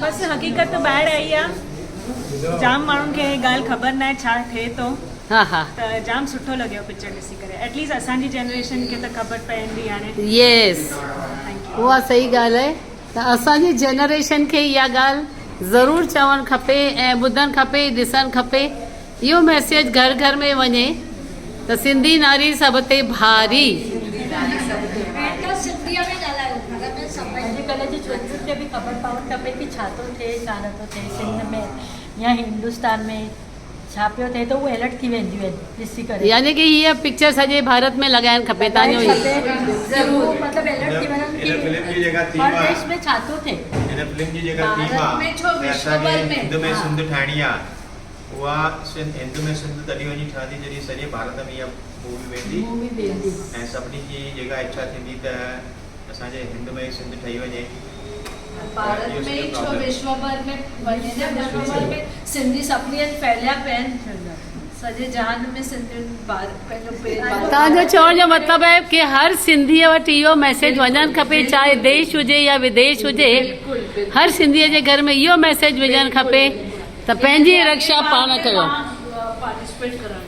बस हकीकत ॿाहिरि आई आहे। जाम माण्हुनि खे ॻाल्हि ख़बर न आहे छा थिए थो। हाँ हाँ त जाम सुठो लॻियो पिक्चर ॾिसी करे। एटलीस्ट असांजी जनरेशन खे त ख़बर पवंदी हाणे। यस उहा सही ॻाल्हि आहे त असांजी जनरेशन खे इहा ॻाल्हि ज़रूरु चवणु खपे ऐं ॿुधणु खपे, ॾिसणु खपे। इहो मैसेज घर घर में वञे त सिंधी नारी सभ ते भारी। अॼुकल्ह जी छोकिरियुनि खे बि ख़बर पवणु खपे कि छा थो थिए छा नथो थिए सिंध में या हिंदुस्तान में छा पियो थिए त उहे अलर्ट थी वेंदियूं आहिनि ॾिसी करे। यानी कि हीअ पिक्चर सॼे भारत में लॻाइणु खपे तव्हांजो ज़रूरु मतिलबु अलर्ट थी वञनि कि हर देश में छा थो थिए। हिन फिल्म जी जेका थीम आहे असांखे हिंद में सिंध ठाहिणी आहे, उहा हिंद में सिंध तॾहिं वञी ठहंदी जॾहिं सॼे भारत में इहा मूवी वेंदी ऐं सभिनी जी जेका इच्छा थींदी त असांजे हिंद में सिंध ठही वञे। भारत में ही छो विश्व भर में वञे न, विश्व भर में सिंधी सभिनी हंधि फैलिया पिया आहिनि। सॼे जहान में सिंधियुनि पंहिंजो पेर तव्हांजो चवण जो मतिलबु आहे कि हर सिंधीअ वटि इहो मैसेज वञणु खपे, चाहे देश हुजे या विदेश हुजे। हर सिंधीअ जे घर में इहो मैसेज विझणु खपे त पंहिंजी रक्षा पाण कयो। पार्टिसिपेट करणु